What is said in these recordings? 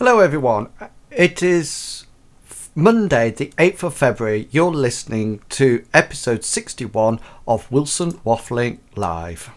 Hello everyone, it is Monday the 8th of February. You're listening to episode 61 of Wilson Waffling Live.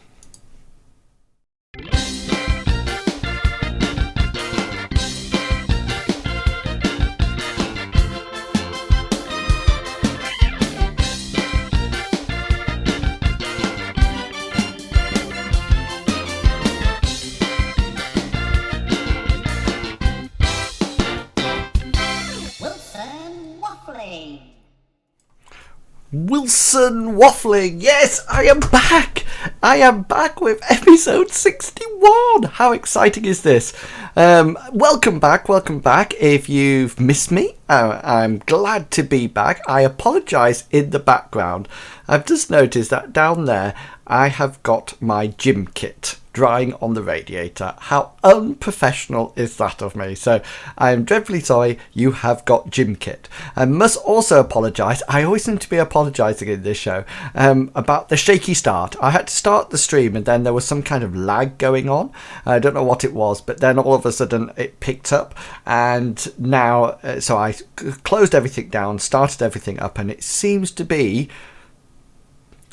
Wilson Waffling. Yes, I am back. I am back with episode 61. How exciting is this? Welcome back. If you've missed me, I'm glad to be back. I apologise in the background. I've just noticed that down there I have got my gym kit drying on the radiator. How unprofessional is that of me? So I am dreadfully sorry you have got gym kit. I must also apologise. I always seem to be apologising in this show about the shaky start. I had to start the stream and then there was some kind of lag going on. I don't know what it was, but then all of a sudden it picked up, and now so I closed everything down, started everything up, and it seems to be,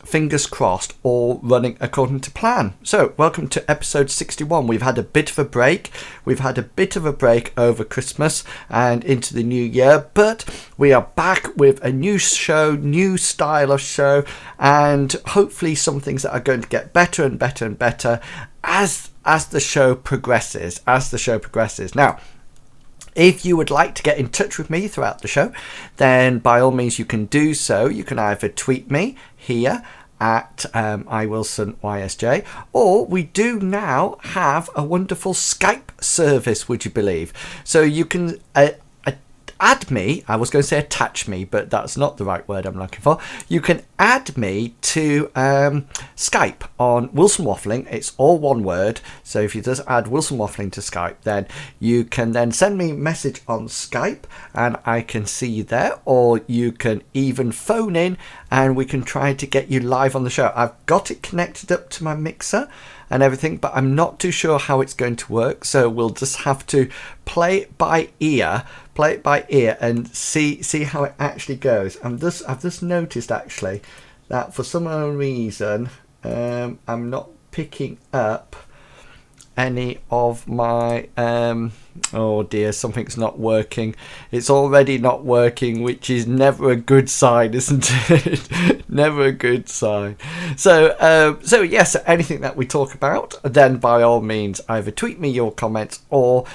fingers crossed, all running according to plan. So welcome to episode 61. We've had a bit of a break. We've had a bit of a break over Christmas and into the new year, but we are back with a new show, new style of show, and hopefully some things that are going to get better and better and better as the show progresses. Now, if you would like to get in touch with me throughout the show, then by all means you can do so. You can either tweet me here at iWilsonYSJ, or we do now have a wonderful Skype service, would you believe? So you can add me. I was going to say attach me, but that's not the right word I'm looking for. You can add me to Skype on Wilson Waffling. It's all one word. So if you just add Wilson Waffling to Skype, then you can then send me a message on Skype and I can see you there, or you can even phone in and we can try to get you live on the show. I've got it connected up to my mixer and everything, but I'm not too sure how it's going to work, so we'll just have to play it by ear and see how it actually goes. I've just noticed actually that for some reason I'm not picking up any of my oh dear, something's not working. It's already not working, which is never a good sign, isn't it? Never a good sign. So yes, anything that we talk about, then by all means either tweet me your comments or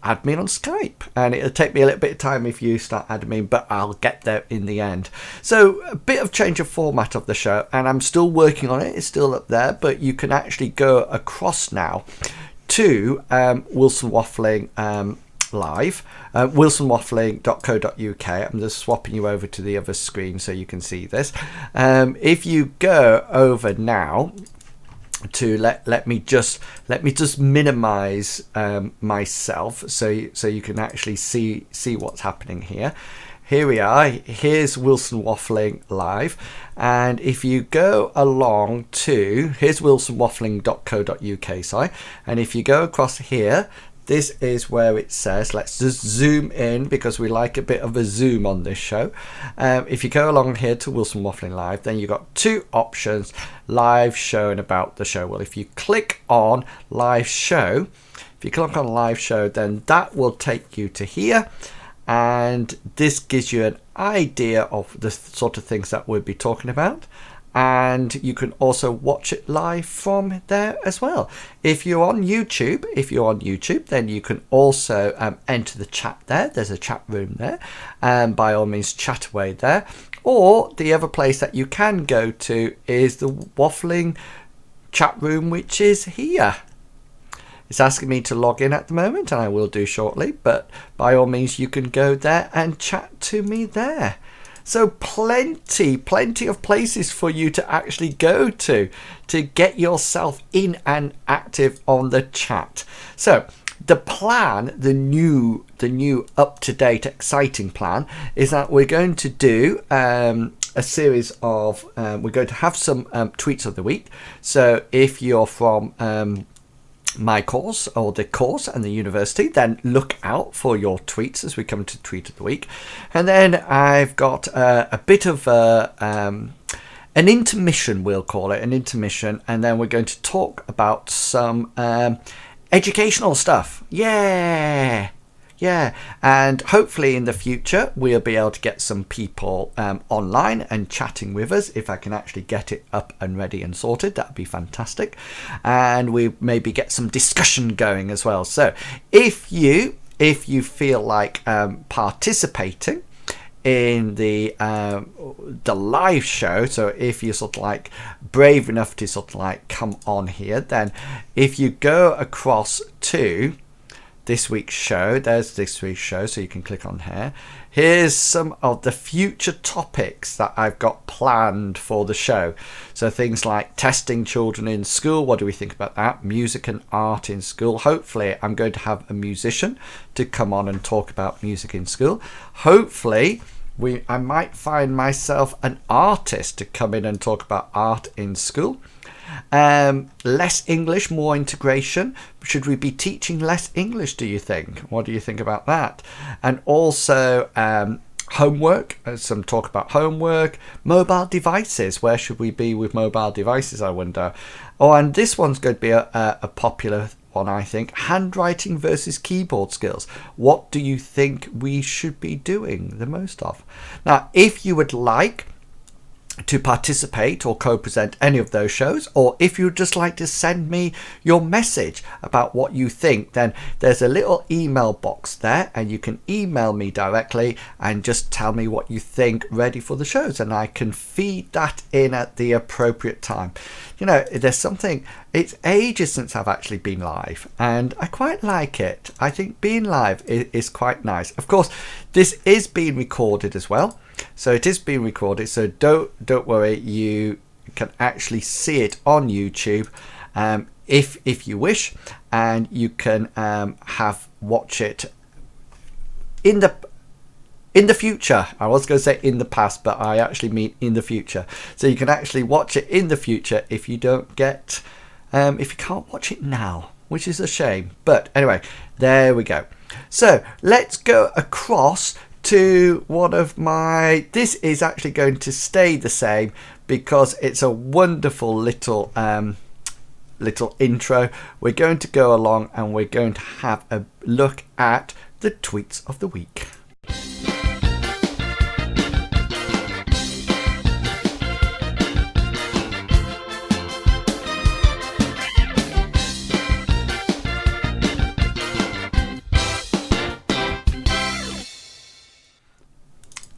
add me on Skype, and it'll take me a little bit of time if you start adding me, but I'll get there in the end. So a bit of change of format of the show, and I'm still working on it. It's still up there, but you can actually go across now to Wilson Waffling Live, wilsonwaffling.co.uk. I'm just swapping you over to the other screen so you can see this. If you go over now to let me just minimize myself so you can actually see what's happening here. Here we are. Here's Wilson Waffling Live, and if you go along to, here's wilsonwaffling.co.uk, sorry, and if you go across here, this is where it says, let's just zoom in because we like a bit of a zoom on this show. If you go along here to Wilson Waffling Live, then you've got two options: live show and about the show. Well, if you click on live show, then that will take you to here. And this gives you an idea of the sort of things that we'll be talking about. And you can also watch it live from there as well. If you're on YouTube, then you can also enter the chat there. There's a chat room there. And by all means, chat away there. Or the other place that you can go to is the Waffling chat room, which is here. It's asking me to log in at the moment, and I will do shortly, but by all means you can go there and chat to me there. So plenty of places for you to actually go to get yourself in and active on the chat. So the plan, the new up-to-date exciting plan, is that we're going to do a series of we're going to have some tweets of the week. So if you're from my course or the course and the university, then look out for your tweets as we come to Tweet of the Week. And then I've got a bit of an intermission, we'll call it, an intermission, and then we're going to talk about some educational stuff. Yeah, and hopefully in the future we'll be able to get some people online and chatting with us. If I can actually get it up and ready and sorted, that'd be fantastic. And we maybe get some discussion going as well. So if you feel like participating in the live show, so if you're sort of like brave enough to sort of like come on here, then if you go across to this week's show, there's this week's show, so you can click on here. Here's some of the future topics that I've got planned for the show. So things like testing children in school, what do we think about that? Music and art in school. Hopefully I'm going to have a musician to come on and talk about music in school. Hopefully I might find myself an artist to come in and talk about art in school. Less English, more integration. Should we be teaching less English, do you think? What do you think about that? And also homework, some talk about homework. Mobile devices, where should we be with mobile devices, I wonder? Oh, and this one's going to be a popular one, I think. Handwriting versus keyboard skills. What do you think we should be doing the most of? Now, if you would like to participate or co-present any of those shows, or if you'd just like to send me your message about what you think, then there's a little email box there and you can email me directly and just tell me what you think ready for the shows, and I can feed that in at the appropriate time. You know, there's something, it's ages since I've actually been live and I quite like it. I think being live is quite nice. Of course, this is being recorded as well. So it is being recorded, so don't worry, you can actually see it on YouTube if you wish, and you can watch it in the future. I was going to say in the past, but I actually mean in the future. So you can actually watch it in the future if you can't watch it now, which is a shame. But anyway, there we go. So let's go across to one of my, this is actually going to stay the same because it's a wonderful little intro. We're going to go along and we're going to have a look at the tweets of the week.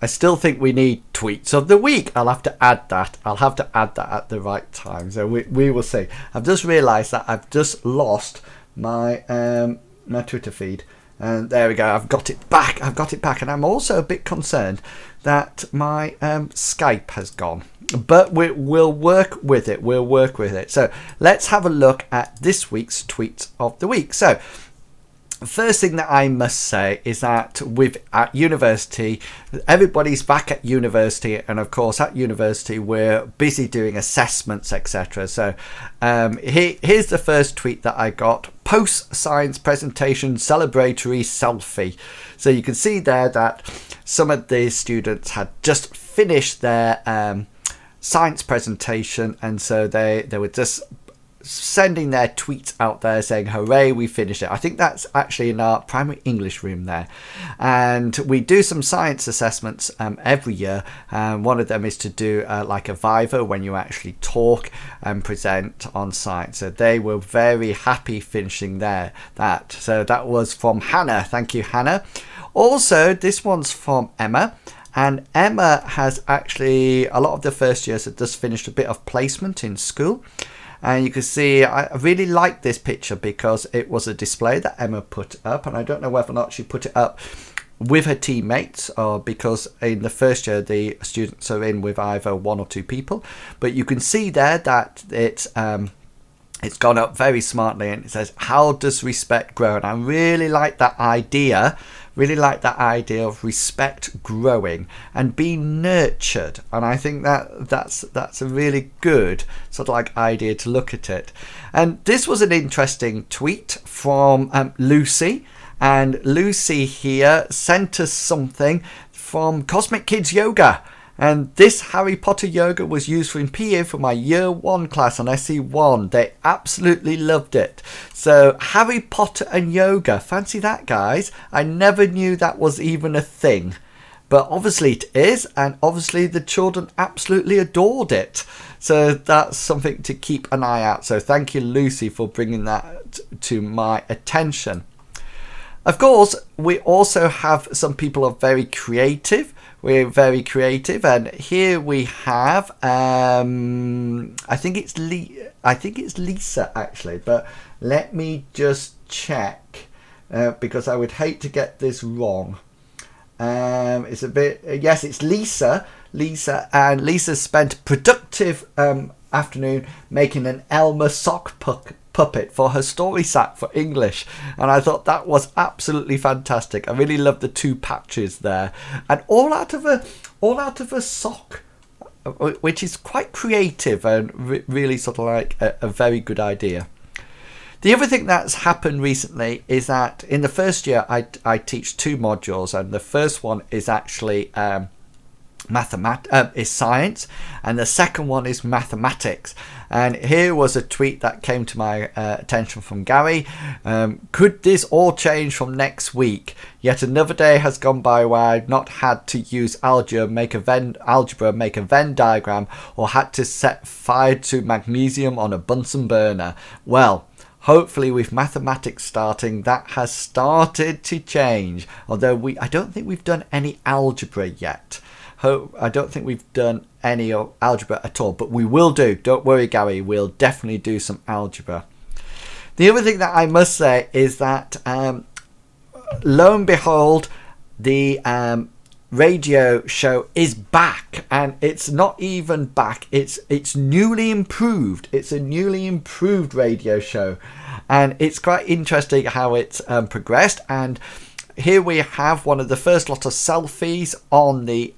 I still think we need tweets of the week. I'll have to add that. At the right time. So we will see. I've just realised that I've just lost my my Twitter feed. And there we go. I've got it back. And I'm also a bit concerned that my Skype has gone. But we'll work with it. So let's have a look at this week's tweets of the week. So first thing that I must say is that at university, everybody's back at university, and of course at university we're busy doing assessments, etc. So here's the first tweet that I got: post science presentation celebratory selfie. So you can see there that some of the students had just finished their science presentation, and so they were just sending their tweets out there saying, hooray, we finished it. I think that's actually in our primary English room there, and we do some science assessments every year, and one of them is to do like a viva when you actually talk and present on science. So they were very happy finishing that. So that was from Hannah. Thank you, Hannah. Also, this one's from Emma. And Emma has actually, a lot of the first years have just finished a bit of placement in school. And you can see, I really like this picture because it was a display that Emma put up. And I don't know whether or not she put it up with her teammates, or because in the first year the students are in with either one or two people. But you can see there that it's gone up very smartly, and it says, how does respect grow? And I really like that idea Really like that idea of respect growing and being nurtured. And I think that's a really good sort of like idea to look at it. And this was an interesting tweet from Lucy. And Lucy here sent us something from Cosmic Kids Yoga. And this Harry Potter yoga was used in PE for my year 1 class on SE1. They absolutely loved it. So Harry Potter and yoga, fancy that, guys. I never knew that was even a thing. But obviously it is, and obviously the children absolutely adored it. So that's something to keep an eye out. So thank you, Lucy, for bringing that to my attention. Of course, we also have some people who are very creative. We're very creative, and here we have I think it's Lisa actually, but let me just check because I would hate to get this wrong. It's a bit yes, it's Lisa, and Lisa spent a productive afternoon making an Elmer sock puppet for her story sack for English, and I thought that was absolutely fantastic. I really love the 2 patches there, and all out of a sock, which is quite creative and really sort of like a very good idea. The other thing that's happened recently is that in the first year I teach 2 modules, and the first one is actually is science, and the second one is mathematics. And here was a tweet that came to my attention from Gary. Could this all change from next week? Yet another day has gone by where I've not had to use algebra, make a Venn diagram, or had to set fire to magnesium on a Bunsen burner. Well, hopefully with mathematics starting, that has started to change. Although I don't think we've done any algebra yet. I don't think we've done any algebra at all, but we will do. Don't worry, Gary, we'll definitely do some algebra. The other thing that I must say is that lo and behold, the radio show is back, and it's not even back, it's newly improved. It's a newly improved radio show, and it's quite interesting how it's progressed. And here we have one of the first lot of selfies on the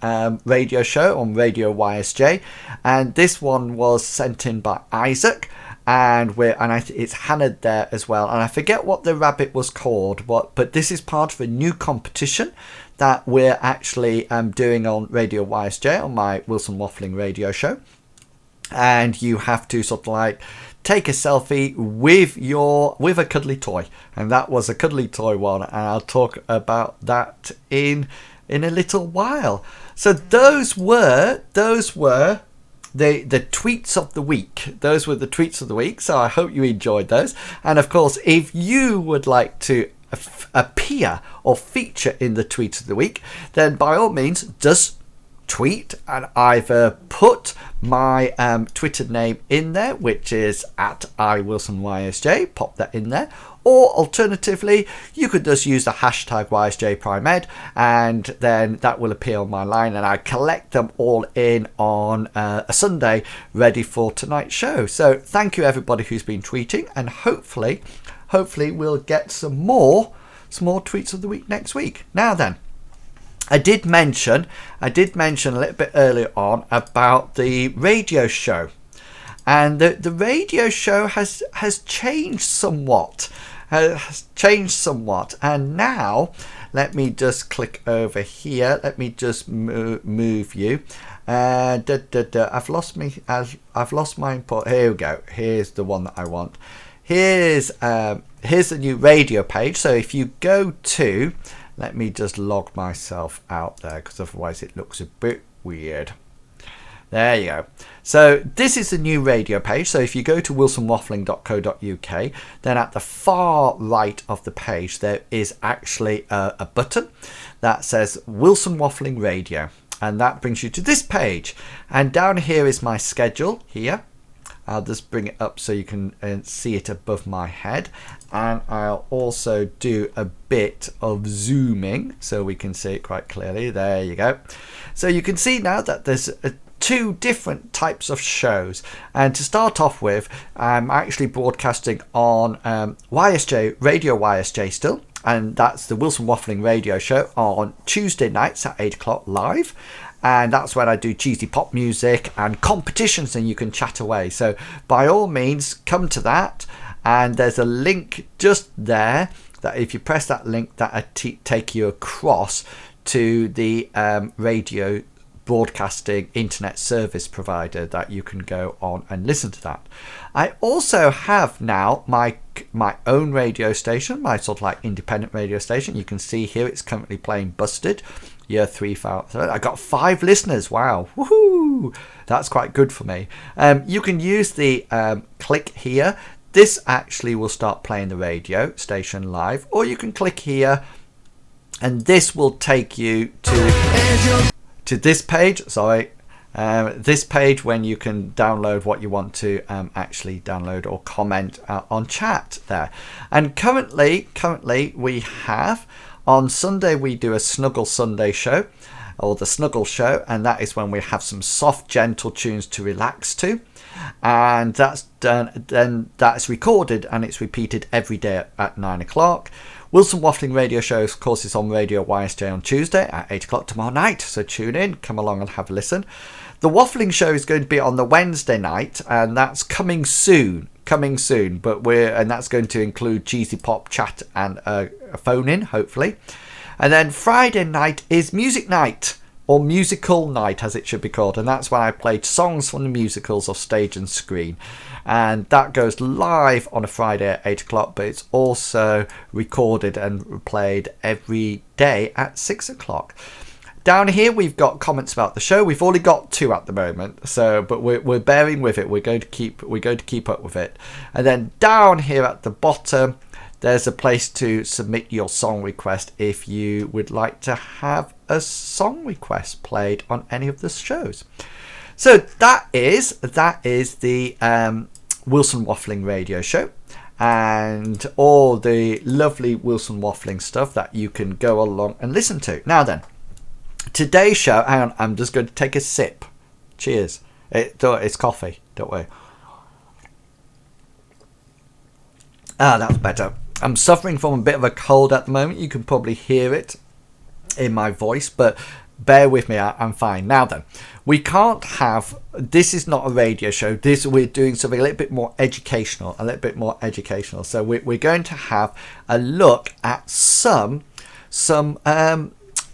radio show on Radio YSJ, and this one was sent in by Isaac, and it's Hannah there as well, and I forget what the rabbit was called, but this is part of a new competition that we're actually doing on Radio YSJ on my Wilson Waffling radio show, and you have to sort of like take a selfie with a cuddly toy, and that was a cuddly toy one, and I'll talk about that in a little while. So those were the tweets of the week. Those were the tweets of the week, so I hope you enjoyed those. And of course, if you would like to appear or feature in the tweet of the week, then by all means just tweet and either put my Twitter name in there, which is at iWilsonYSJ, pop that in there, or alternatively you could just use the hashtag YSJPrimeEd, and then that will appear on my line, and I collect them all in on a Sunday ready for tonight's show. So thank you everybody who's been tweeting, and hopefully we'll get some more tweets of the week next week. Now then, I did mention a little bit earlier on about the radio show, and the radio show has changed somewhat. And now let me just click over here. Let me just move you. I've lost my import. Here we go. Here's the one that I want. Here's the new radio page. So if you go to, let me just log myself out there, because otherwise it looks a bit weird. There you go. So this is the new radio page. So if you go to wilsonwaffling.co.uk, then at the far right of the page there is actually a button that says Wilson Waffling Radio, and that brings you to this page. And down here is my schedule here. I'll just bring it up so you can see it above my head, and I'll also do a bit of zooming so we can see it quite clearly. There you go. So you can see now that there's 2 different types of shows, and to start off with, I'm actually broadcasting on YSJ, Radio YSJ still, and that's the Wilson Waffling radio show on Tuesday nights at 8 o'clock live. And that's when I do cheesy pop music and competitions, and you can chat away. So by all means, come to that. And there's a link just there that if you press that link, that'll take you across to the radio broadcasting internet service provider that you can go on and listen to that. I also have now my own radio station, my sort of like independent radio station. You can see here it's currently playing Busted. Year 3000. I got 5 listeners. Wow. Woohoo! That's quite good for me. You can use the click here. This actually will start playing the radio station live, or you can click here and this will take you to this page. Sorry. This page when you can download what you want to actually download or comment on chat there. And currently we have on Sunday we do a Snuggle Sunday show, or the Snuggle Show, and that is when we have some soft, gentle tunes to relax to, and that's done. Then that's recorded and it's repeated every day at 9 o'clock. Wilson Waffling Radio Show, of course, is on Radio YSJ on Tuesday at 8 o'clock tomorrow night, so tune in, come along and have a listen. The Waffling Show is going to be on the Wednesday night, and that's coming soon, but that's going to include cheesy pop chat and a phone in, hopefully. And then Friday night is music night, or musical night as it should be called, and that's when I played songs from the musicals of stage and screen, and that goes live on a Friday at 8 o'clock, but it's also recorded and played every day at 6 o'clock. Down here we've got comments about the show. We've only got 2 at the moment, so but we're bearing with it. We're going to keep up with it. And then down here at the bottom, there's a place to submit your song request if you would like to have a song request played on any of the shows. So that is the Wilson Waffling radio show, and all the lovely Wilson Waffling stuff that you can go along and listen to. Now then, today's show, hang on, I'm just going to take a sip. Cheers. It's coffee, don't worry. That's better. I'm suffering from a bit of a cold at the moment. You can probably hear it in my voice, but bear with me, I'm fine. Now then, we can't have, this is not a radio show. We're doing something a little bit more educational, So we're going to have a look at some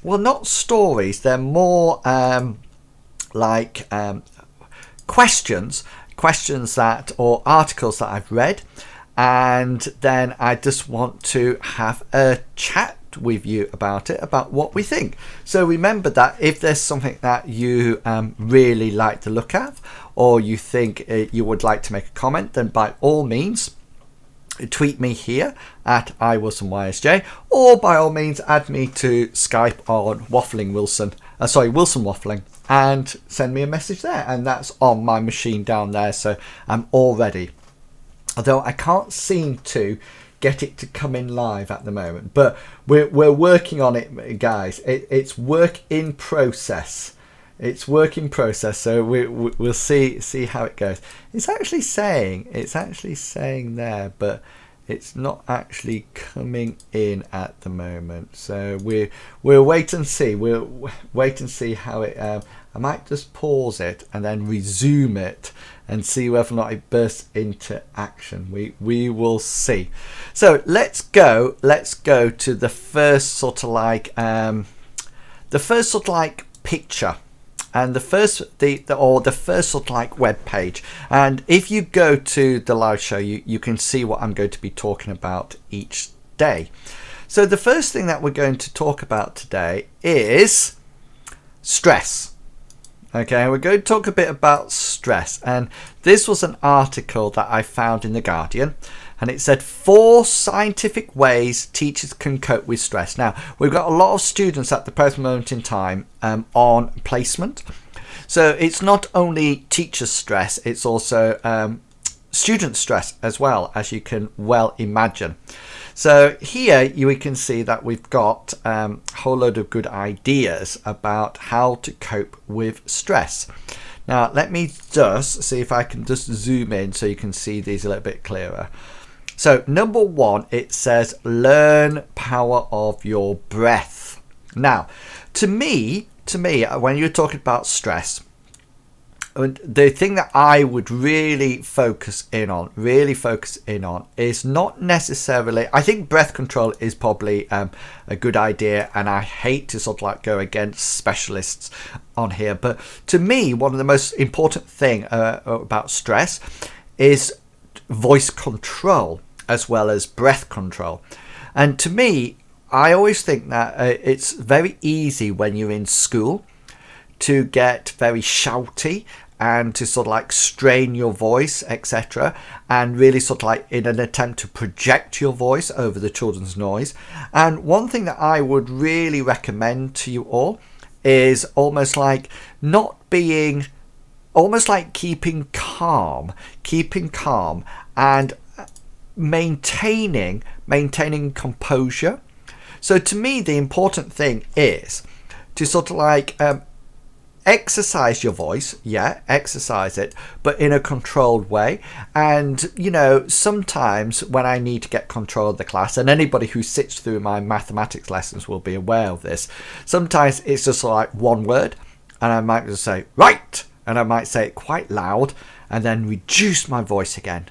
well, not stories. They're more like questions that, or articles that I've read, and then I just want to have a chat with you about it, about what we think. So remember that if there's something that you really like to look at, or you think you would like to make a comment, then by all means tweet me here at iWilsonYSJ, or by all means add me to Skype on Wilson Waffling, and send me a message there, and that's on my machine down there, so I'm all ready. Although I can't seem to get it to come in live at the moment, but we're working on it, guys. It's work in process. So we'll see how it goes. It's actually saying there, but it's not actually coming in at the moment. So we'll wait and see. We'll wait and see how it. I might just pause it and then resume it and see whether or not it bursts into action. We will see. So let's go to the first sort of like picture. And the first sort of like web page, and if you go to the live show, you can see what I'm going to be talking about each day. So the first thing that we're going to talk about today is stress. Okay, we're going to talk a bit about stress, and this was an article that I found in The Guardian, and it said 4 scientific ways teachers can cope with stress. Now, we've got a lot of students at the present moment in time on placement, so it's not only teacher stress, it's also student stress as well, as you can well imagine. So here we can see that we've got a whole load of good ideas about how to cope with stress. Now let me just see if I can just zoom in so you can see these a little bit clearer. So number 1, it says learn power of your breath. Now, to me, when you're talking about stress, the thing that I would really focus in on is not necessarily, I think breath control is probably a good idea, and I hate to sort of like go against specialists on here, but to me, one of the most important thing about stress is voice control as well as breath control. And to me, I always think that it's very easy when you're in school to get very shouty and to sort of like strain your voice, etc., and really sort of like in an attempt to project your voice over the children's noise. And one thing that I would really recommend to you all is almost like keeping calm and maintaining composure. So to me, the important thing is to sort of like exercise your voice, exercise it, but in a controlled way. And sometimes when I need to get control of the class, and anybody who sits through my mathematics lessons will be aware of this, sometimes it's just like one word, and I might just say right, and I might say it quite loud, and then reduce my voice again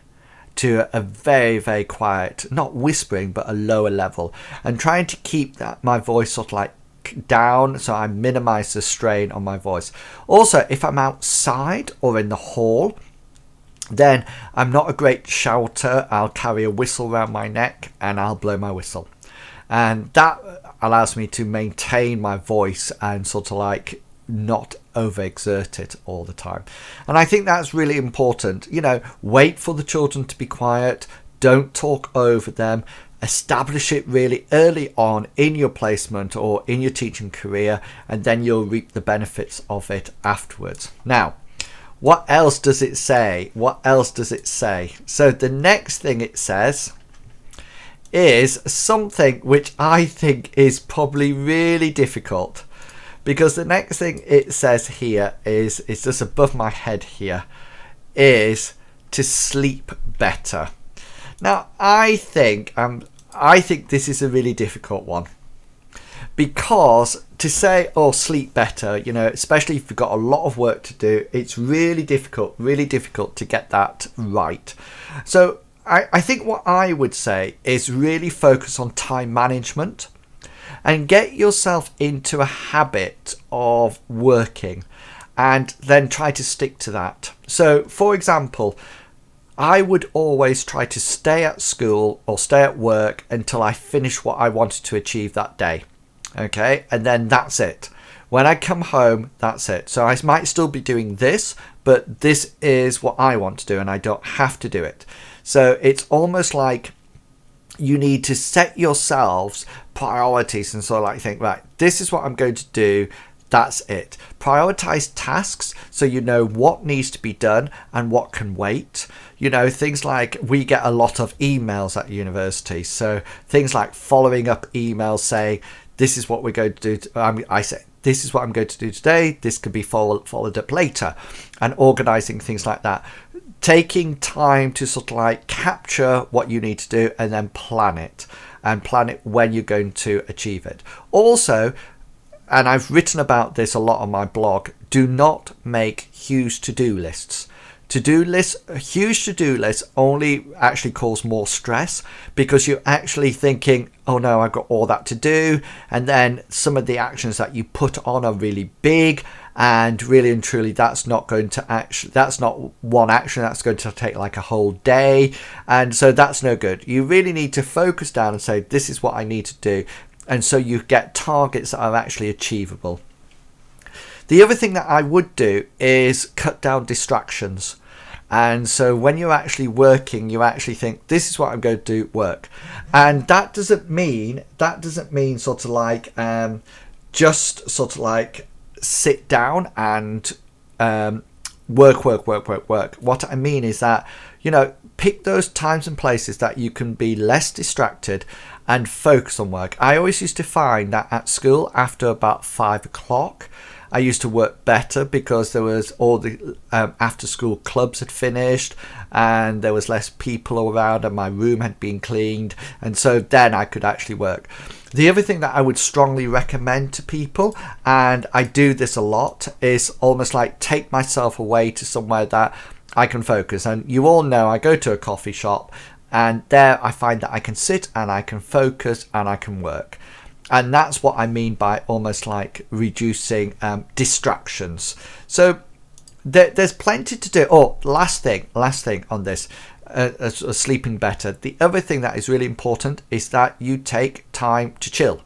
to a very, very quiet, not whispering, but a lower level, and trying to keep my voice sort of like down, so I minimize the strain on my voice. Also, if I'm outside or in the hall, then I'm not a great shouter. I'll carry a whistle around my neck and I'll blow my whistle, and that allows me to maintain my voice and sort of like not overexert it all the time. And I think that's really important. Wait for the children to be quiet, don't talk over them. Establish it really early on in your placement or in your teaching career, and then you'll reap the benefits of it afterwards. Now, what else does it say? So the next thing it says is something which I think is probably really difficult, because the next thing it says here is just above my head here, is to sleep better. Now, I think this is a really difficult one, because to say, sleep better, especially if you've got a lot of work to do, it's really difficult to get that right. So I think what I would say is really focus on time management and get yourself into a habit of working, and then try to stick to that. So, for example, I would always try to stay at school or stay at work until I finish what I wanted to achieve that day. Okay, and then that's it. When I come home, that's it. So I might still be doing this, but this is what I want to do and I don't have to do it. So it's almost like you need to set yourselves priorities and sort of like think, right, this is what I'm going to do. That's it. Prioritize tasks so you know what needs to be done and what can wait. Things like, we get a lot of emails at university. So things like following up emails saying, this is what we're going to do. I say, this is what I'm going to do today. This could be followed up later, and organizing things like that. Taking time to sort of like capture what you need to do and then plan it when you're going to achieve it. Also, and I've written about this a lot on my blog, do not make huge to-do lists. Huge to-do lists only actually cause more stress, because you're actually thinking, oh no, I've got all that to do, and then some of the actions that you put on are really big, and really and truly that's not one action that's going to take like a whole day, and so that's no good. You really need to focus down and say, this is what I need to do, and so you get targets that are actually achievable. The other thing that I would do is cut down distractions. And so when you're actually working, you actually think, this is what I'm going to do, work. And that doesn't mean sort of like just sort of like sit down and work. What I mean is that, pick those times and places that you can be less distracted and focus on work. I always used to find that at school, after about 5 o'clock, I used to work better because there was all the after school clubs had finished and there was less people around and my room had been cleaned, and so then I could actually work. The other thing that I would strongly recommend to people, and I do this a lot, is almost like take myself away to somewhere that I can focus. And you all know I go to a coffee shop, and there I find that I can sit and I can focus and I can work. And that's what I mean by almost like reducing distractions. So there's plenty to do. Oh, last thing on this, sleeping better. The other thing that is really important is that you take time to chill.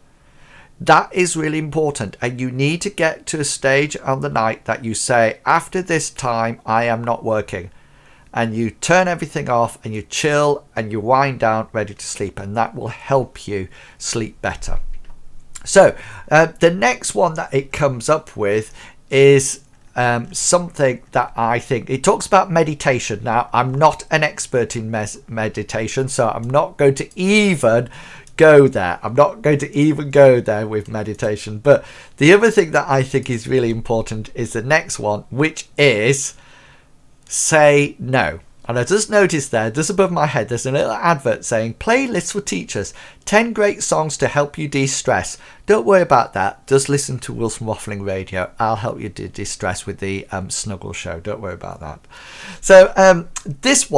That is really important, and you need to get to a stage on the night that you say, after this time I am not working, and you turn everything off and you chill and you wind down ready to sleep, and that will help you sleep better. So the next one that it comes up with is something that I think, it talks about meditation. Now, I'm not an expert in meditation, so I'm not going to even go there. I'm not going to even go there with meditation. But the other thing that I think is really important is the next one, which is say no. And I just noticed there, just above my head, there's a little advert saying playlists for teachers, 10 great songs to help you de-stress. Don't worry about that. Just listen to Wilson Waffling Radio. I'll help you de-stress with the Snuggle Show. Don't worry about that. So this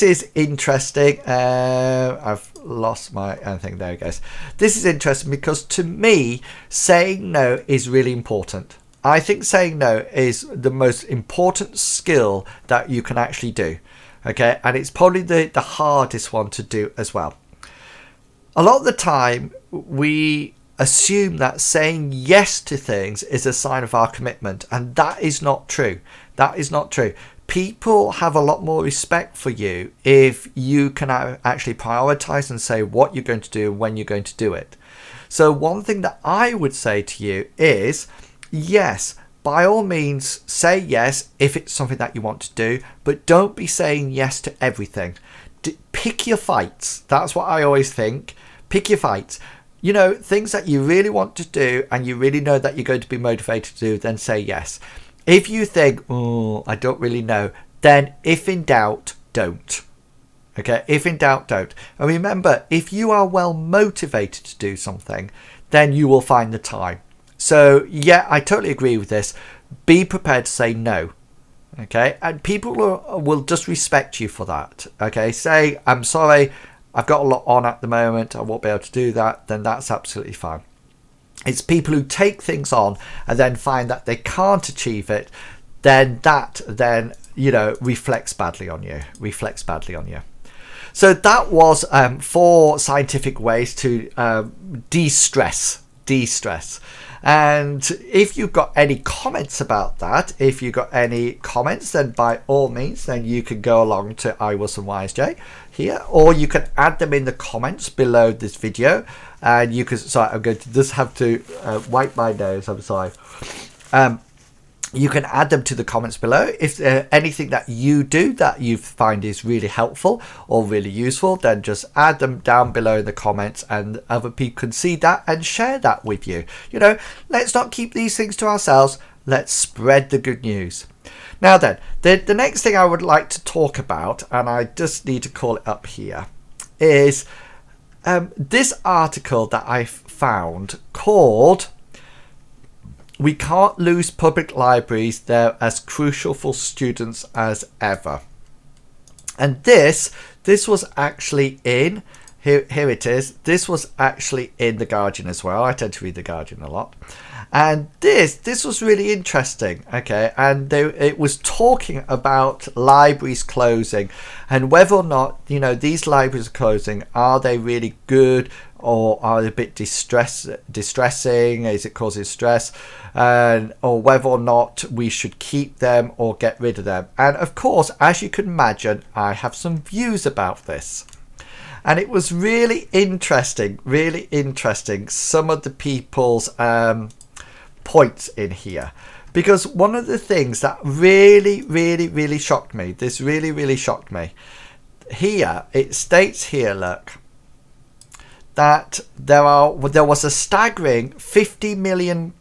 is interesting. I've lost my thing. There it goes. This is interesting because to me, saying no is really important. I think saying no is the most important skill that you can actually do. Okay, and it's probably the hardest one to do as well. A lot of the time, we assume that saying yes to things is a sign of our commitment, and that is not true. That is not true. People have a lot more respect for you if you can actually prioritize and say what you're going to do and when you're going to do it. So one thing that I would say to you is, yes, by all means, say yes if it's something that you want to do, but don't be saying yes to everything. Pick your fights. That's what I always think. Pick your fights. You know, things that you really want to do and you really know that you're going to be motivated to do, then say yes. If you think, oh, I don't really know, then if in doubt, don't. Okay, if in doubt, don't. And remember, if you are well motivated to do something, then you will find the time. So, yeah, I totally agree with this. Be prepared to say no. Okay, and people will just respect you for that. Okay, say, I'm sorry, I've got a lot on at the moment, I won't be able to do that, then that's absolutely fine. It's people who take things on and then find that they can't achieve it, then that reflects badly on you. So that was 4 scientific ways to de-stress. And if you've got any comments about that, then by all means, then you can go along to iWilsonYSJ here, or you can add them in the comments below this video. And you can, sorry, I'm going to just have to wipe my nose, I'm sorry. You can add them to the comments below. If anything that you do that you find is really helpful or really useful, then just add them down below in the comments and other people can see that and share that with you. You know, let's not keep these things to ourselves. Let's spread the good news. Now then, the next thing I would like to talk about, and I just need to call it up here, is this article that I found called "We Can't Lose Public Libraries, They're as Crucial for Students as Ever." And this was actually in, here it is, this was actually in The Guardian as well. I tend to read The Guardian a lot. And this was really interesting, okay? And it was talking about libraries closing and whether or not, you know, these libraries are closing, are they really good or are they a bit distressing? Is it causing stress? Or whether or not we should keep them or get rid of them. And of course, as you can imagine, I have some views about this. And it was really interesting, some of the people's points in here. Because one of the things that really shocked me, this really shocked me. Here, it states here, look, that there was a staggering £50 million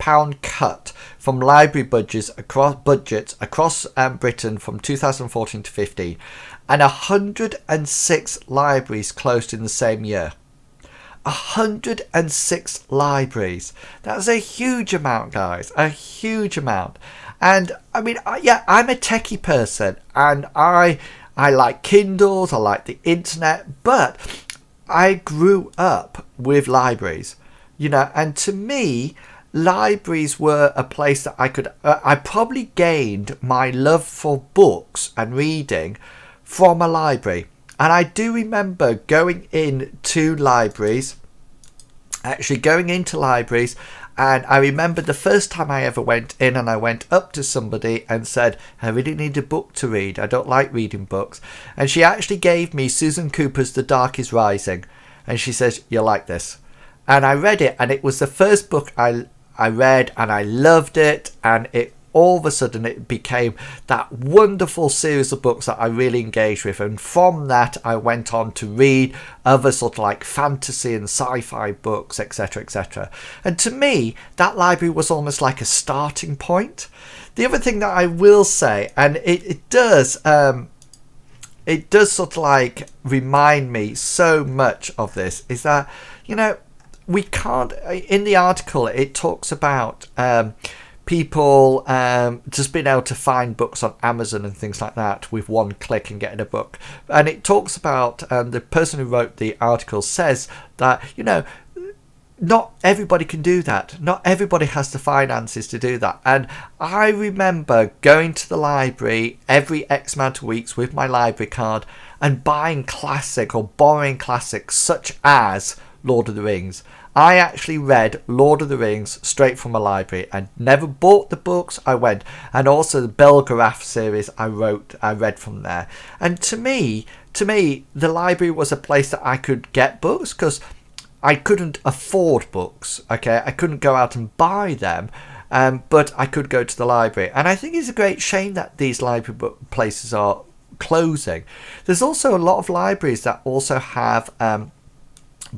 cut from library budgets across Britain from 2014 to 15, and 106 libraries closed in the same year. 106 libraries. That's a huge amount, guys. A huge amount. And I mean, I'm a techie person, and I like Kindles, I like the internet, but I grew up with libraries, and to me, libraries were a place that I probably gained my love for books and reading from a library. And I do remember going into libraries, and I remember the first time I ever went in, and I went up to somebody and said, I really need a book to read. I don't like reading books. And she actually gave me Susan Cooper's The Dark is Rising. And she says, you'll like this. And I read it, and it was the first book I read, and I loved it. And all of a sudden it became that wonderful series of books that I really engaged with, and from that I went on to read other sort of like fantasy and sci-fi books, etc, etc. And to me, that library was almost like a starting point. The other thing that I will say, and it does sort of like remind me so much of this, is that we can't, in the article it talks about people just being able to find books on Amazon and things like that with one click and getting a book. And it talks about the person who wrote the article says that, not everybody can do that. Not everybody has the finances to do that. And I remember going to the library every X amount of weeks with my library card and buying classic or borrowing classics such as Lord of the Rings. I actually read Lord of the Rings straight from a library and never bought the books. I went, and also the Belgarath series I read from there. And to me, the library was a place that I could get books, because I couldn't afford books. Okay, I couldn't go out and buy them, but I could go to the library. And I think it's a great shame that these library places are closing. There's also a lot of libraries that also have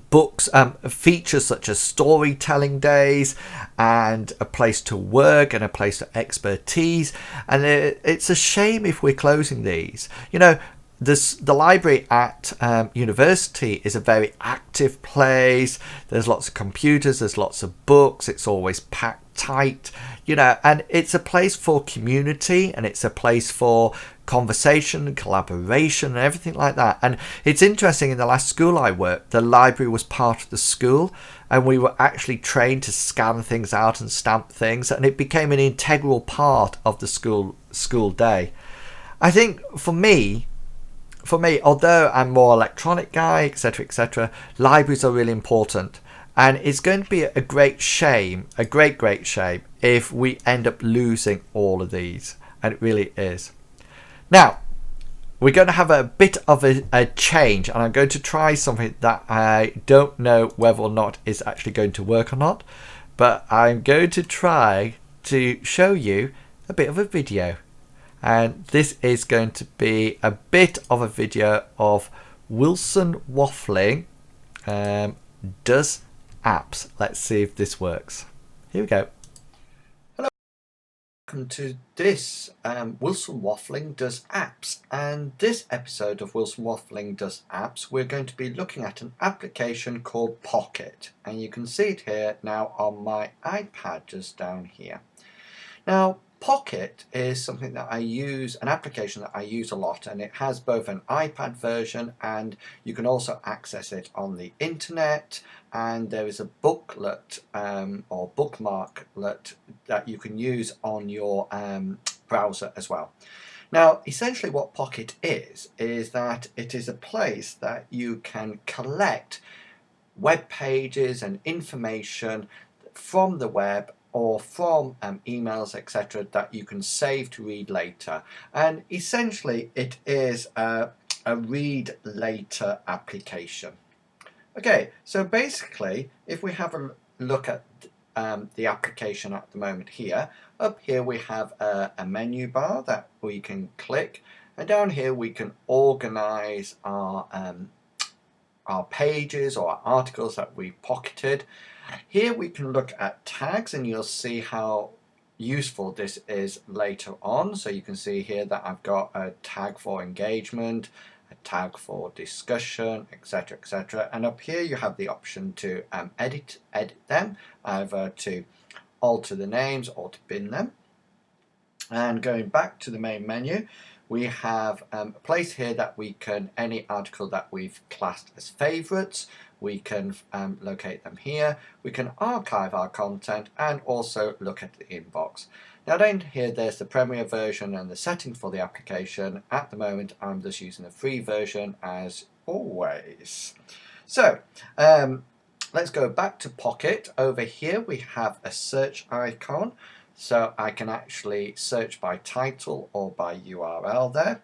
books, features such as storytelling days and a place to work and a place for expertise, and it's a shame if we're closing these. The library at university is a very active place. There's lots of computers, there's lots of books, it's always packed tight, and it's a place for community, and it's a place for conversation and collaboration and everything like that. And it's interesting, in the last school I worked, the library was part of the school, and we were actually trained to scan things out and stamp things, and it became an integral part of the school day. I think for me, although I'm more electronic guy, etc, etc, libraries are really important. And it's going to be a great shame, a great shame, if we end up losing all of these. And it really is. Now, we're going to have a bit of a change, and I'm going to try something that I don't know whether or not is actually going to work or not. But I'm going to try to show you a bit of a video. And this is going to be a bit of a video of Wilson Waffling does apps. Let's see if this works. Here we go. Hello, welcome to this Wilson Waffling does apps. And this episode of Wilson Waffling does apps, we're going to be looking at an application called Pocket. And you can see it here now on my iPad just down here. Now, Pocket is something that I use, an application that I use a lot, and it has both an iPad version, and you can also access it on the internet, and there is a booklet or bookmarklet that you can use on your browser as well. Now, essentially what Pocket is that it is a place that you can collect web pages and information from the web or from emails, etc, that you can save to read later. And essentially it is a read later application. Okay, so basically if we have a look at the application at the moment here, up here we have a menu bar that we can click, and down here we can organize our our pages or our articles that we've pocketed. Here we can look at tags, and you'll see how useful this is later on. So you can see here that I've got a tag for engagement, a tag for discussion, etc, etc, and up here you have the option to edit them, either to alter the names or to bin them. And going back to the main menu, we have a place here that we can, any article that we've classed as favourites, we can locate them here. We can archive our content and also look at the inbox. Now down here there's the Premiere version and the settings for the application. At the moment I'm just using the free version as always. So let's go back to Pocket. Over here we have a search icon. So I can actually search by title or by URL there.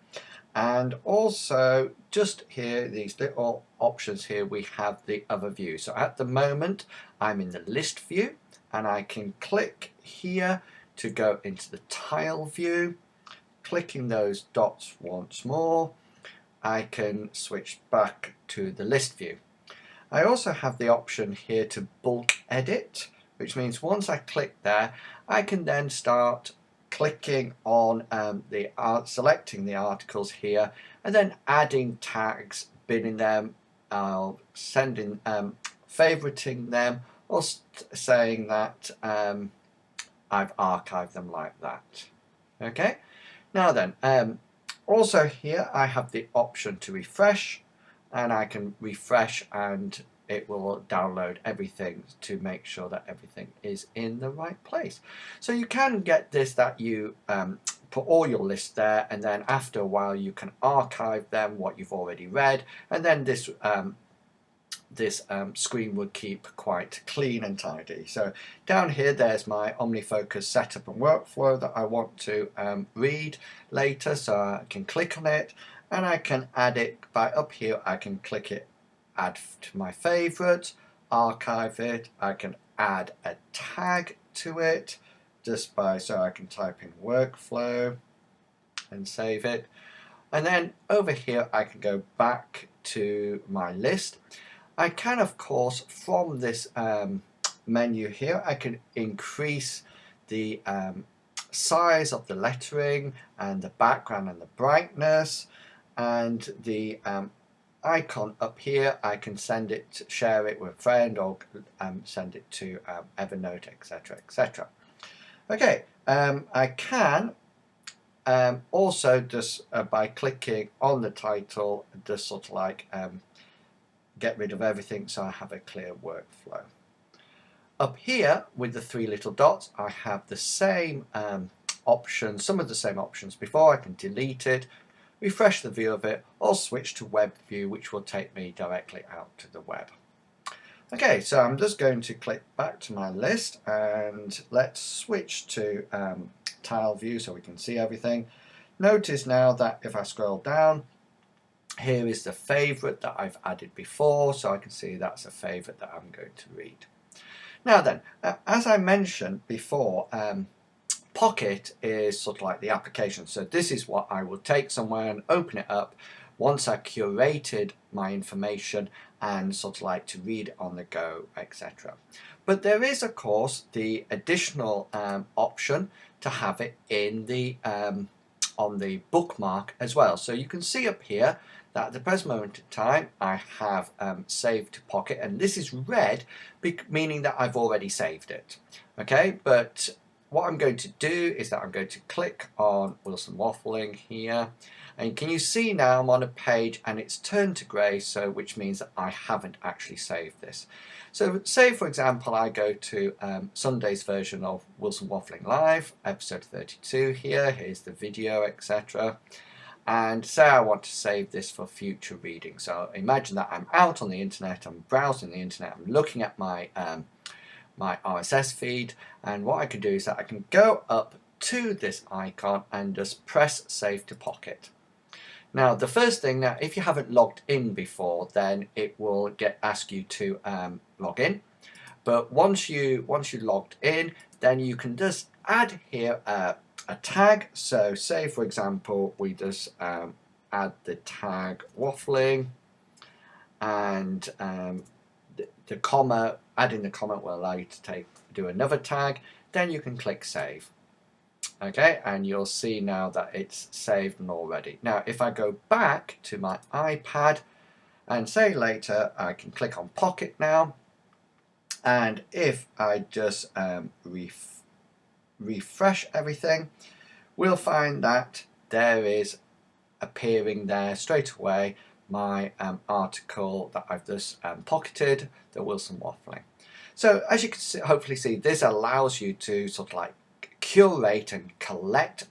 And also just here, these little options here, we have the other view. So at the moment I'm in the list view, and I can click here to go into the tile view. Clicking those dots once more, I can switch back to the list view. I also have the option here to bulk edit, which means once I click there, I can then start clicking on selecting the articles here, and then adding tags, binning them, sending, favoriting them, or saying that I've archived them like that. Okay. Now then, also here I have the option to refresh, and I can refresh and it will download everything to make sure that everything is in the right place. So you can get this, that you put all your lists there, and then after a while you can archive them, what you've already read, and then this screen would keep quite clean and tidy. So down here there's my OmniFocus setup and workflow that I want to read later, so I can click on it and I can add it by up here. I can click it, add to my favourite, archive it. I can add a tag to it just by, so I can type in workflow and save it. And then over here I can go back to my list. I can, of course, from this menu here, I can increase the size of the lettering and the background and the brightness, and the icon up here, I can send it, share it with a friend, or send it to Evernote, etc, etc. Okay, I can also just by clicking on the title, just sort of like get rid of everything, so I have a clear workflow. Up here with the three little dots, I have the same options, some of the same options before. I can delete it, refresh the view of it, or switch to web view, which will take me directly out to the web. Okay, so I'm just going to click back to my list, and let's switch to tile view so we can see everything. Notice now that if I scroll down, here is the favourite that I've added before, so I can see that's a favourite that I'm going to read. Now then, as I mentioned before, Pocket is sort of like the application. So this is what I will take somewhere and open it up once I've curated my information and sort of like to read it on the go, etc. But there is, of course, the additional option to have it in the on the bookmark as well. So you can see up here that at the present moment in time I have saved to Pocket, and this is red, meaning that I've already saved it. Okay, but what I'm going to do is that I'm going to click on Wilson Waffling here, and can you see now I'm on a page and it's turned to grey, so which means that I haven't actually saved this. So say for example I go to Sunday's version of Wilson Waffling Live, episode 32 here, here's the video, etc. And say I want to save this for future reading. So imagine that I'm out on the internet, I'm browsing the internet, I'm looking at my my RSS feed, and what I can do is that I can go up to this icon and just press save to Pocket. Now the first thing, now if you haven't logged in before, then it will ask you to log in, but once you logged in, then you can just add here a tag. So say for example we just add the tag waffling, and the comma, adding the comment will allow you to do another tag. Then you can click save. Okay, and you'll see now that it's saved and all ready. Now, if I go back to my iPad and say later, I can click on Pocket now. And if I just refresh everything, we'll find that there is appearing there straight away my article that I've just pocketed, the Wilson Waffling. So as you can hopefully see, this allows you to sort of like curate and collect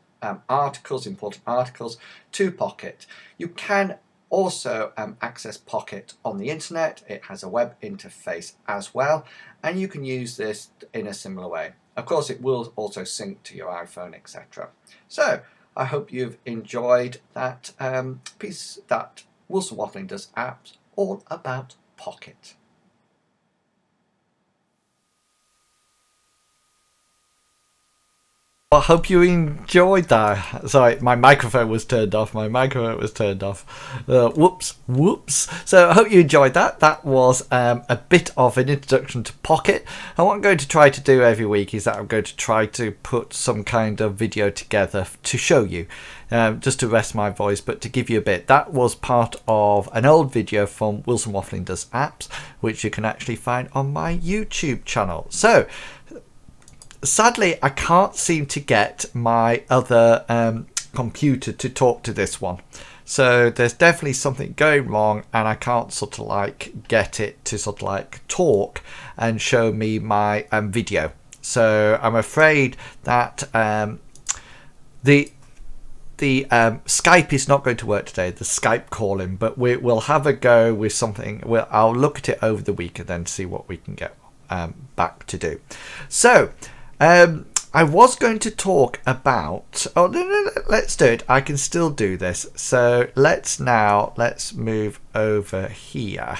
articles, important articles to Pocket. You can also access Pocket on the internet. It has a web interface as well, and you can use this in a similar way. Of course, it will also sync to your iPhone, etc. So I hope you've enjoyed that piece that Wilson Waffling does apps all about Pocket. I hope you enjoyed that. Sorry, my microphone was turned off. Whoops. So I hope you enjoyed that. That was a bit of an introduction to Pocket. And what I'm going to try to do every week is that I'm going to try to put some kind of video together to show you. Just to rest my voice, but to give you a bit. That was part of an old video from Wilson Waffling Does Apps, which you can actually find on my YouTube channel. So sadly, I can't seem to get my other computer to talk to this one. So there's definitely something going wrong, and I can't sort of like get it to sort of like talk and show me my video. So I'm afraid that the Skype is not going to work today, the Skype calling, but we'll have a go with something. I'll look at it over the week and then see what we can get back to do. So I was going to talk about, no, let's do it. I can still do this. So let's move over here,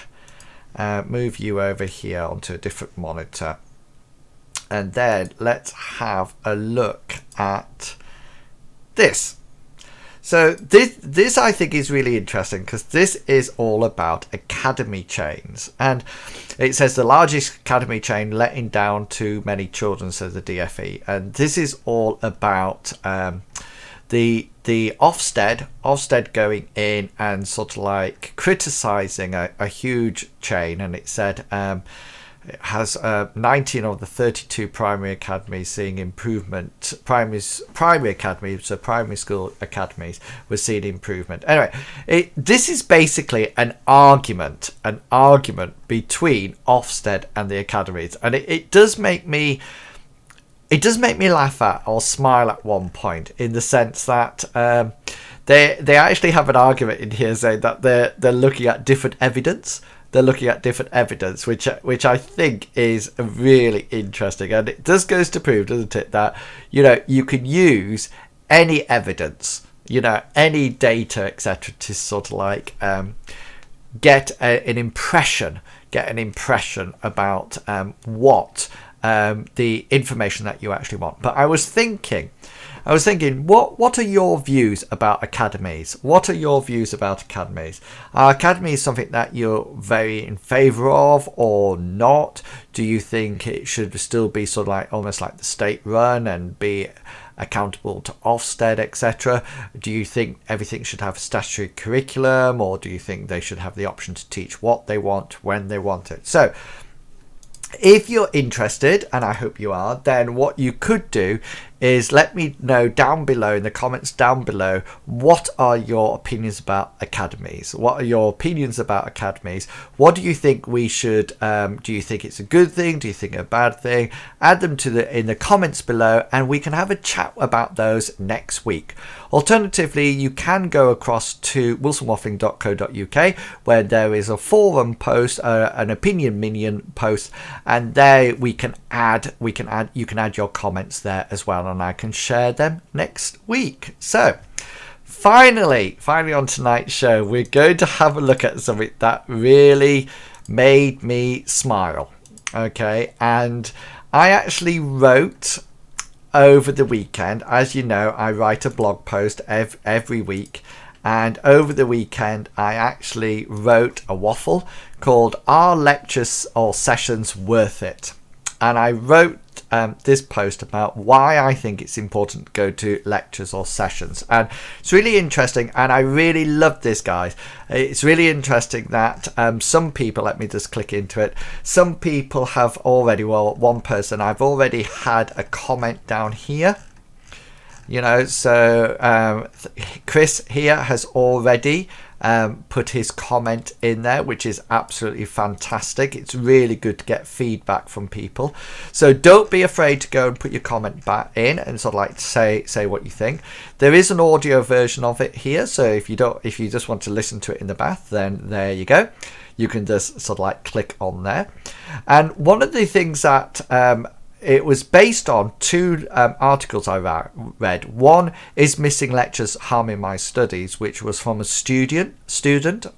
move you over here onto a different monitor. And then let's have a look at this. So this I think is really interesting, because this is all about academy chains, and it says the largest academy chain letting down too many children, says the DFE, and this is all about the Ofsted going in and sort of like criticizing a huge chain, and it said it has 19 of the 32 primary academies seeing improvement. Primary academies, so primary school academies, were seeing improvement. Anyway, this is basically an argument between Ofsted and the academies, and it does make me laugh at or smile at one point, in the sense that they actually have an argument in here saying that they're looking at different evidence. Which I think is really interesting, and it just goes to prove, doesn't it, that you can use any evidence, any data, etc., to sort of like get an impression about what the information that you actually want. But I was thinking, what are your views about academies? Are academies something that you're very in favour of or not? Do you think it should still be sort of like almost like the state run and be accountable to Ofsted, etc.? Do you think everything should have a statutory curriculum, or do you think they should have the option to teach what they want when they want it? So if you're interested, and I hope you are, then what you could do is let me know down below in the comments down below, what are your opinions about academies? What do you think we should do you think it's a good thing? Do you think it's a bad thing? Add them in the comments below, and we can have a chat about those next week. Alternatively, you can go across to wilsonwaffling.co.uk, where there is a forum post, an opinion minion post, and there you can add your comments there as well, and I can share them next week. So finally on tonight's show, we're going to have a look at something that really made me smile. Okay, and I actually wrote over the weekend. As you know, I write a blog post every week, And over the weekend, I actually wrote a waffle called "Are Lectures or Sessions Worth It?" And I wrote this post about why I think it's important to go to lectures or sessions. And it's really interesting, and I really love this, guys. It's really interesting that some people, let me just click into it, some people have already, well, one person, I've already had a comment down here. You know, so Chris here has already put his comment in there, which is absolutely fantastic. It's really good to get feedback from people. So don't be afraid to go and put your comment back in and sort of like say what you think. There is an audio version of it here, so if you just want to listen to it in the bath, then there you go. You can just sort of like click on there. And one of the things that it was based on two articles I read. One is "Missing Lectures Harming My Studies," which was from a student,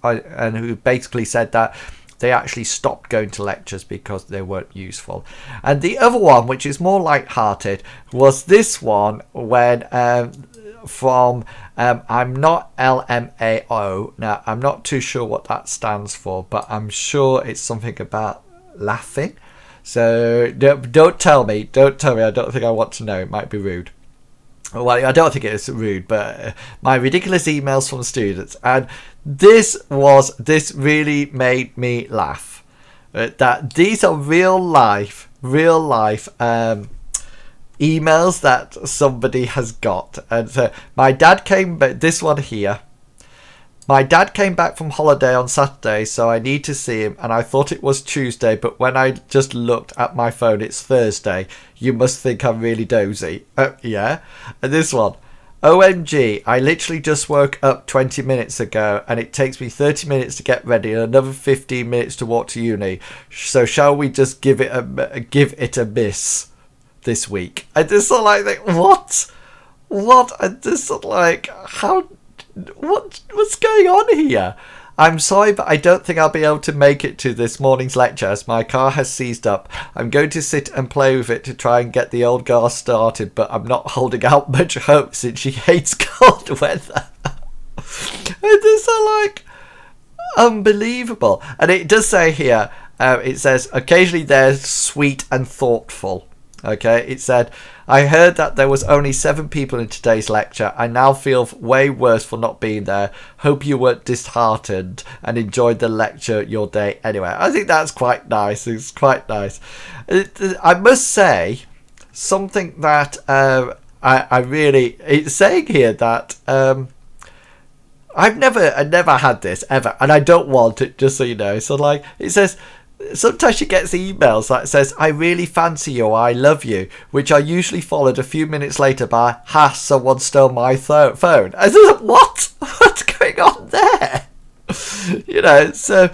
and who basically said that they actually stopped going to lectures because they weren't useful. And the other one, which is more light-hearted, was this one when from I'm not LMAO. Now, I'm not too sure what that stands for, but I'm sure it's something about laughing. So don't tell me. I don't think I want to know. It might be rude. Well, I don't think it's rude, but my ridiculous emails from students, and this really made me laugh. That these are real life emails that somebody has got. And so my dad came, but this one here. My dad came back from holiday on Saturday, so I need to see him, and I thought it was Tuesday, but when I just looked at my phone, it's Thursday. You must think I'm really dozy. Yeah. And this one. OMG, I literally just woke up 20 minutes ago, and it takes me 30 minutes to get ready and another 15 minutes to walk to uni. So shall we just give it a miss this week? I just sort of like, what? I just sort of like, how... What's going on here? I'm sorry, but I don't think I'll be able to make it to this morning's lecture as my car has seized up. I'm going to sit and play with it to try and get the old car started, but I'm not holding out much hope since she hates cold weather. This are like unbelievable. And it does say here, it says, occasionally they're sweet and thoughtful. Okay, it said, I heard that there was only 7 people in today's lecture. I now feel way worse for not being there. Hope you weren't disheartened and enjoyed the lecture your day anyway. I think that's quite nice. It's quite nice. I must say something that I really... It's saying here that... I've never had this ever, and I don't want it, just so you know. So like, it says... Sometimes she gets emails that says, I really fancy you, I love you, which are usually followed a few minutes later by, ha, someone stole my phone. I said, what? What's going on there? You know, so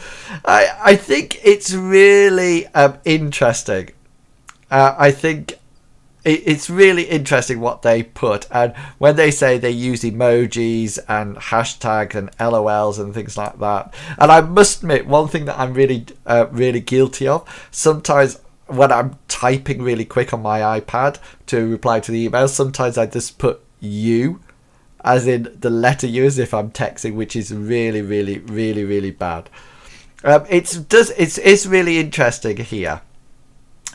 I think it's really interesting. I think it's really interesting what they put, and when they say they use emojis and hashtags and LOLs and things like that. And I must admit, one thing that I'm really guilty of, sometimes when I'm typing really quick on my iPad to reply to the email, sometimes I just put you, as in the letter U, as if I'm texting, which is really bad. It's really interesting here.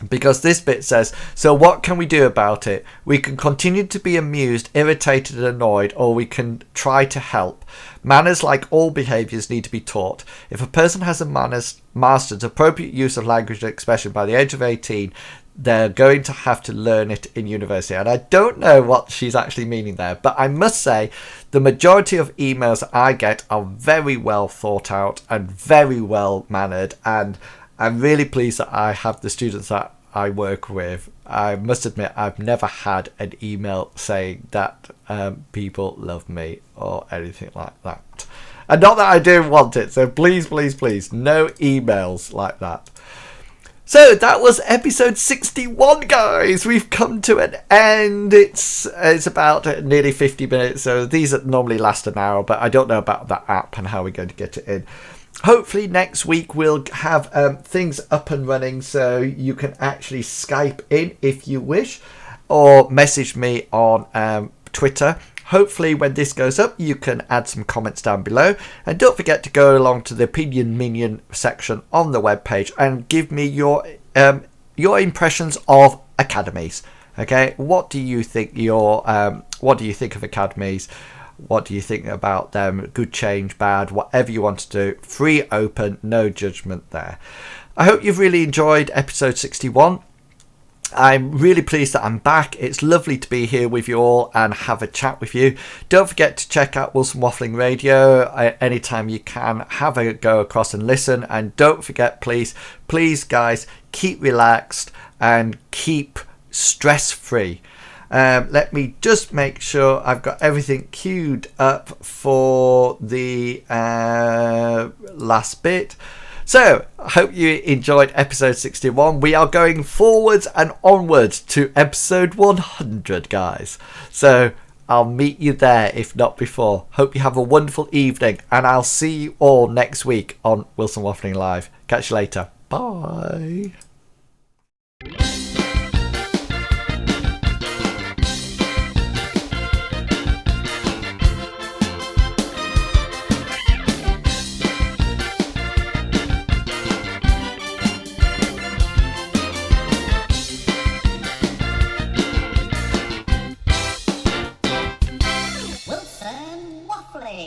Because this bit says, so what can we do about it? We can continue to be amused, irritated and annoyed, or we can try to help. Manners, like all behaviours, need to be taught. If a person hasn't mastered appropriate use of language and expression by the age of 18, they're going to have to learn it in university. And I don't know what she's actually meaning there, but I must say the majority of emails I get are very well thought out and very well mannered, and I'm really pleased that I have the students that I work with. I must admit, I've never had an email saying that people love me or anything like that. And not that I do want it, so please, no emails like that. So that was episode 61, guys. We've come to an end. It's about nearly 50 minutes, so these normally last an hour, but I don't know about that app and how we're going to get it in. Hopefully next week we'll have things up and running so you can actually Skype in if you wish, or message me on Twitter Hopefully when this goes up, you can add some comments down below. And don't forget to go along to the Opinion Minion section on the webpage and give me your impressions of academies. Okay, what do you think what do you think of academies? What do you think about them? Good, change, bad, whatever you want to do. Free, open, no judgment there. I hope you've really enjoyed episode 61. I'm really pleased that I'm back. It's lovely to be here with you all and have a chat with you. Don't forget to check out Wilson Waffling Radio anytime you can. Have a go across and listen. And don't forget, please guys, keep relaxed and keep stress-free. Let me just make sure I've got everything queued up for the last bit. So, I hope you enjoyed episode 61. We are going forwards and onwards to episode 100, guys. So, I'll meet you there, if not before. Hope you have a wonderful evening, and I'll see you all next week on Wilson Waffling Live. Catch you later. Bye.